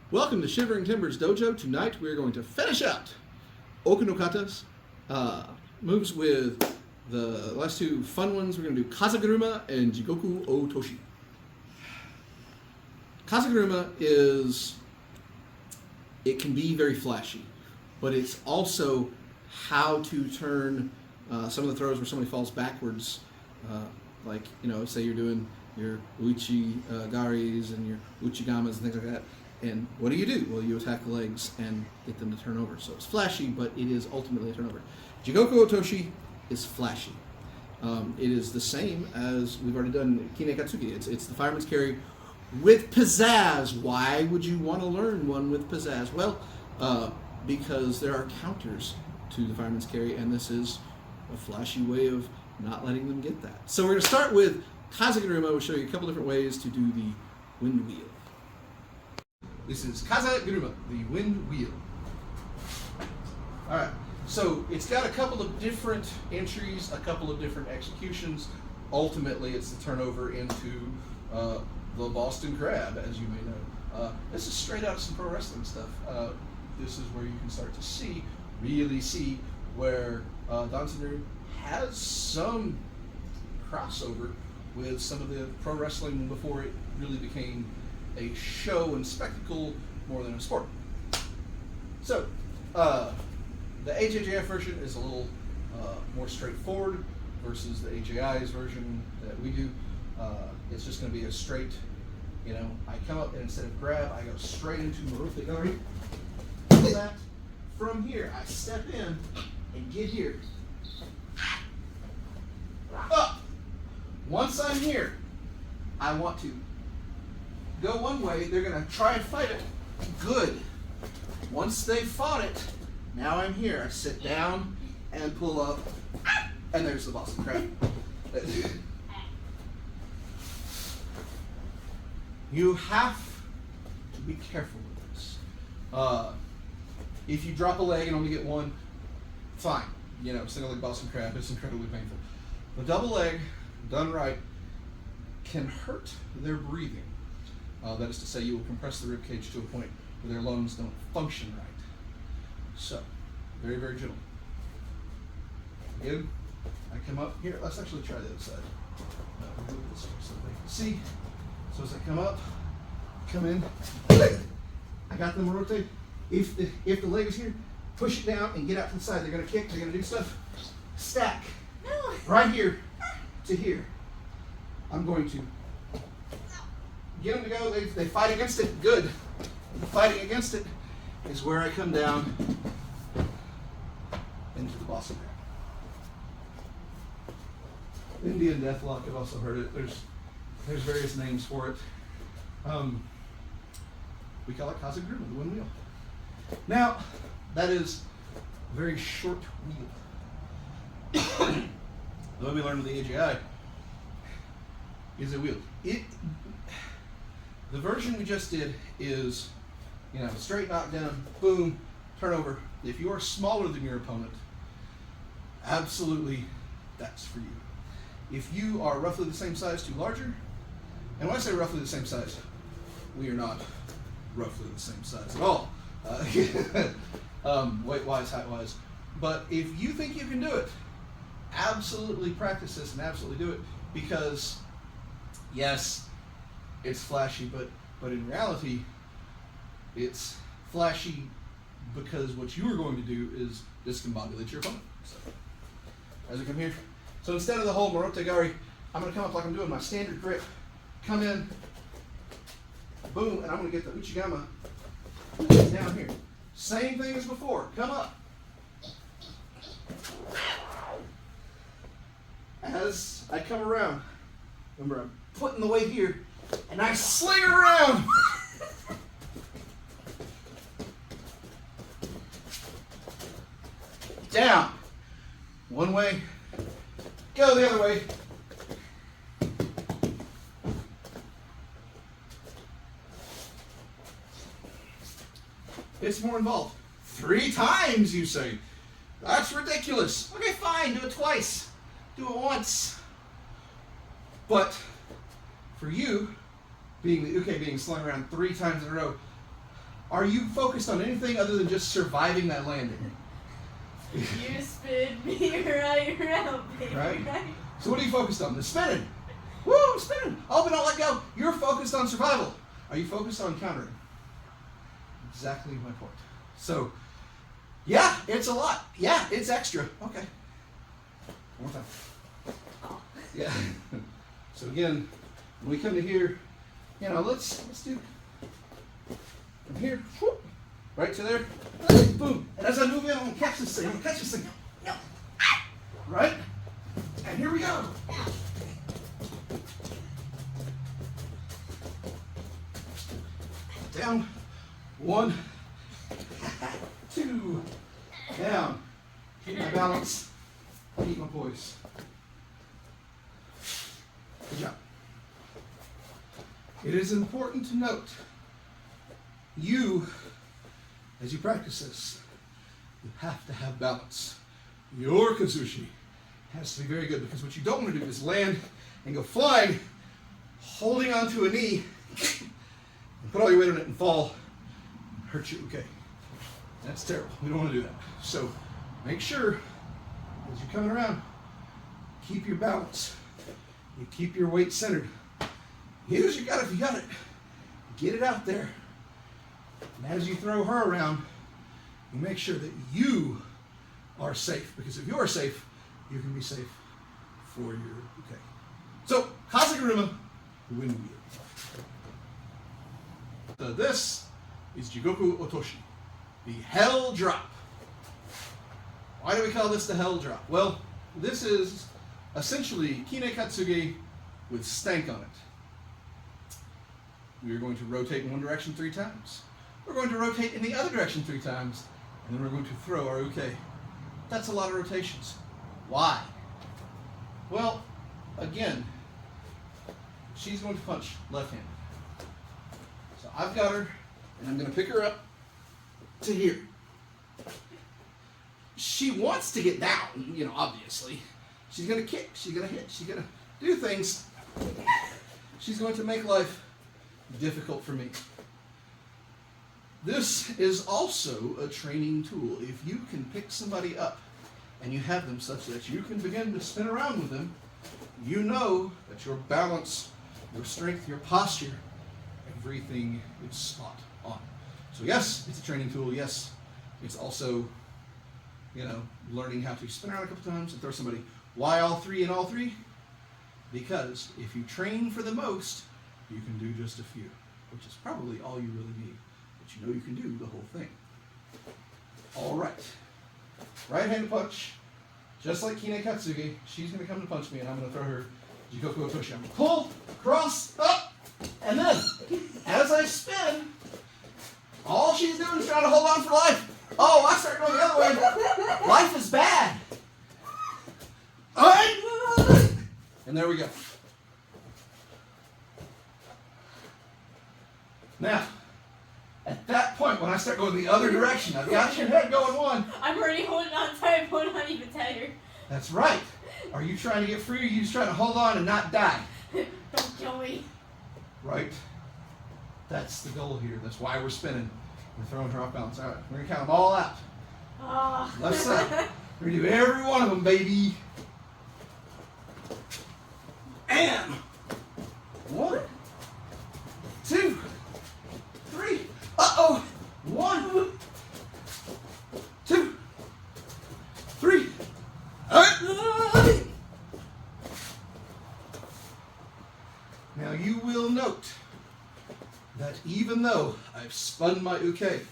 Welcome to Shivering Timbers Dojo. Tonight we are going to finish out Okanokata's moves with the last two fun ones. We're going to do Kaza guruma and Jigoku otoshi. Kaza guruma it can be very flashy, but it's also how to turn some of the throws where somebody falls backwards, like, say you're doing your uchi garis and your uchigamas and things like that. And what do? Well, you attack the legs and get them to turn over. So it's flashy, but it is ultimately a turnover. Jigoku otoshi is flashy. It is the same as we've already done Kine Katsuki. It's the fireman's carry with pizzazz. Why would you want to learn one with pizzazz? Well, because there are counters to the fireman's carry, and this is a flashy way of not letting them get that. So we're going to start with Kaza guruma. We'll show you a couple different ways to do the wind wheel. This is Kaza guruma, the wind wheel. Alright, so it's got a couple of different entries, a couple of different executions. Ultimately, it's the turnover into the Boston Crab, as you may know. This is straight out of some pro wrestling stuff. This is where you can start to really see where Danzan Ryu has some crossover with some of the pro wrestling before it really became a show and spectacle more than a sport. So, the HAJF version is a little more straightforward versus the HAI's version that we do. It's just going to be a straight, I come up and instead of grab, I go straight into Maruta Gari. That from here, I step in and get here. Up. Once I'm here, I want to go one way, they're going to try and fight it. Good. Once they've fought it, now I'm here. I sit down and pull up, and there's the Boston Crab. You have to be careful with this. If you drop a leg and only get one, fine. Single leg Boston Crab is incredibly painful. The double leg, done right, can hurt their breathing. That is to say, you will compress the rib cage to a point where their lungs don't function right. So, very, very gentle. Again, I come up here. Let's actually try the other side. Move this so they can see. So as I come up, come in. I got them rotate. If the leg is here, push it down and get out to the side. They're going to kick. They're going to do stuff. Stack. Right here to here. I'm going to get them to go. They fight against it. Good. Fighting against it is where I come down into the Boston Crab. Indian Deathlock, I've also heard it. There's various names for it. We call it Kaza guruma, the wind wheel. Now, that is a very short wheel. The way we learned with the AGI is a wheel. The version we just did is, straight knockdown, boom, turnover. If you are smaller than your opponent, absolutely, that's for you. If you are roughly the same size to larger, and when I say roughly the same size, we are not roughly the same size at all, weight-wise, height-wise. But if you think you can do it, absolutely practice this and absolutely do it, because yes, it's flashy, but in reality, it's flashy because what you are going to do is discombobulate your opponent. So, as I come here, so instead of the whole Maruta Gari, I'm going to come up like I'm doing my standard grip, come in, boom, and I'm going to get the uchigama down here. Same thing as before. Come up. As I come around, remember I'm putting the weight here, and I sling around. Down. One way. Go the other way. It's more involved. 3 times, you say. That's ridiculous. Okay, fine. Do it twice. Do it once. But for you, being slung around 3 times in a row, Are you focused on anything other than just surviving that landing? You spin me right around, baby. Right? So what are you focused on? The spinning. Woo, I'm spinning. Oh, but don't let go. You're focused on survival. Are you focused on countering? Exactly my point. So, yeah, it's a lot. Yeah, it's extra. Okay. One more time. Oh. Yeah. So again, when we come to here, you know, let's do from here, whoop, right to there, boom. And as I move in, I'm gonna catch this thing. I'm gonna catch this thing. Right? And here we go. Down. 1, 2, down. Keep my balance. Keep my poise. Good job. It is important to note, as you practice this, you have to have balance. Your kazushi has to be very good, because what you don't want to do is land and go flying, holding onto a knee, and put all your weight on it and fall, and hurt you. Okay, that's terrible. We don't want to do that. So make sure as you're coming around, keep your balance. You keep your weight centered. Use your gut if you got it. Get it out there. And as you throw her around, you make sure that you are safe. Because if you're safe, you can be safe for your okay. So, Kaza guruma, wind wheel. So this is Jigoku otoshi, the hell drop. Why do we call this the hell drop? Well, this is essentially kine katsuge with stank on it. We are going to rotate in one direction 3 times. We're going to rotate in the other direction 3 times, and then we're going to throw our uke. That's a lot of rotations. Why? Well, again, she's going to punch left-handed. So I've got her, and I'm going to pick her up to here. She wants to get down, you know, obviously. She's going to kick, she's going to hit, she's going to do things. She's going to make life difficult for me. This is also a training tool. If you can pick somebody up and you have them such that you can begin to spin around with them, you know that your balance, your strength, your posture, everything is spot on. So yes, it's a training tool. Yes, it's also, you know, learning how to spin around a couple times and throw somebody. Why all 3 and all 3? Because if you train for the most, you can do just a few, which is probably all you really need. But you know you can do the whole thing. All right. Right-handed punch, just like Kine Katsuge. She's going to come to punch me, and I'm going to throw her Jigoku otoshi. I'm going to pull, cross, up, and then, as I spin, all she's doing is trying to hold on for life. Oh, I start going the other way. Life is bad. All right. And there we go. Now, at that point, when I start going the other direction, I've got your head going one. I'm already holding on tight, holding on even tighter. That's right. Are you trying to get free, or are you just trying to hold on and not die? Don't kill me. Right? That's the goal here. That's why we're spinning. We're throwing her off balance. All right, we're going to count them all out. Oh. Left side. We're going to do every one of them, baby. And 1, 2, 3. Uh-oh. 1, 2, 3. All right. Now you will note that even though I've spun my uke,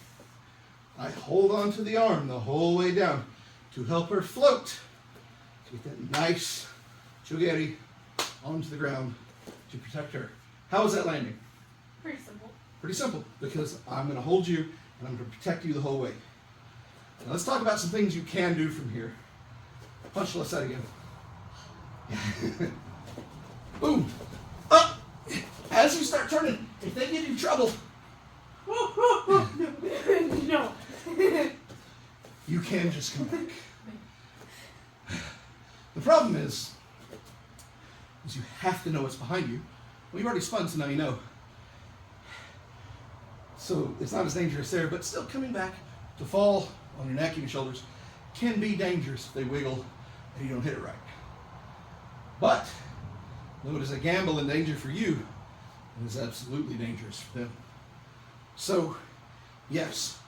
I hold on to the arm the whole way down to help her float to get that nice chogeri onto the ground to protect her. How is that landing? Pretty simple. Pretty simple, because I'm going to hold you and I'm going to protect you the whole way. Now let's talk about some things you can do from here. Punch the left side again. Boom. Up. As you start turning, if they give you trouble, No. you can just come back. The problem is you have to know what's behind you. Well, you've already spun, so now you know. So it's not as dangerous there, but still coming back to fall on your neck and your shoulders can be dangerous if they wiggle and you don't hit it right. But though it is a gamble and danger for you, it is absolutely dangerous for them. So yes,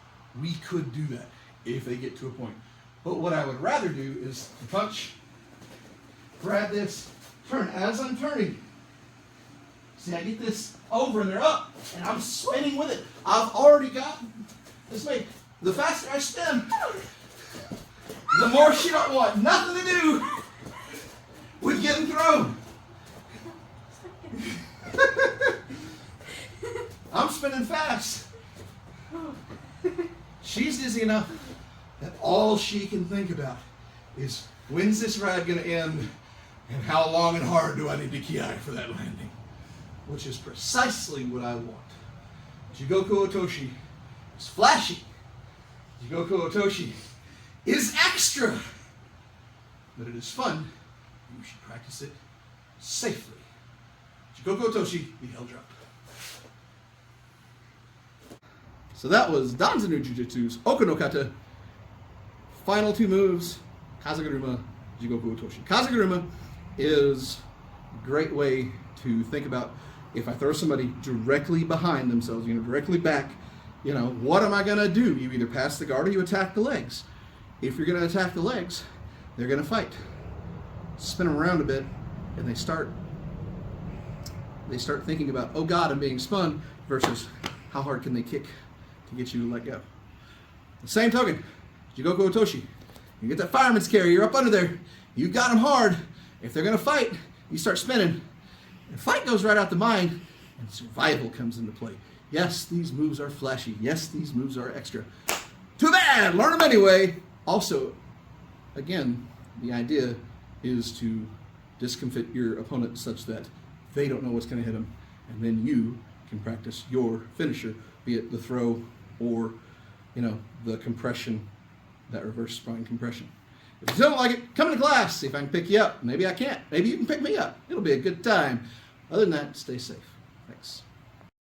we could do that if they get to a point. But what I would rather do is punch, grab this, turn. As I'm turning, see, I get this over and they're up, and I'm spinning with it. I've already got this made. The faster I spin, the more she don't want nothing to do with getting thrown. I'm spinning fast. She's dizzy enough that all she can think about is, when's this ride going to end, and how long and hard do I need to ki for that landing? Which is precisely what I want. Jigoku otoshi is flashy. Jigoku otoshi is extra. But it is fun. You should practice it safely. Jigoku otoshi, the hell drop. So that was Danzanryu Jujitsu's Oka no Kata. Final two moves, Kaza guruma, Jigoku otoshi. Kaza guruma is a great way to think about, if I throw somebody directly behind themselves, directly back, what am I going to do? You either pass the guard or you attack the legs. If you're going to attack the legs, they're going to fight. Spin them around a bit, and they start thinking about, oh God, I'm being spun, versus how hard can they kick to get you to let go. The same token, Jigoku otoshi. You get that fireman's carry, you're up under there, you got them hard. If they're going to fight, you start spinning. And fight goes right out the mind, and survival comes into play. Yes, these moves are flashy. Yes, these moves are extra. Too bad! Learn them anyway. Also, again, the idea is to discomfit your opponent such that they don't know what's going to hit them, and then you can practice your finisher, be it the throw or, the compression, that reverse spine compression. If you don't like it, come to class, see if I can pick you up. Maybe I can't. Maybe you can pick me up. It'll be a good time. Other than that, stay safe. Thanks.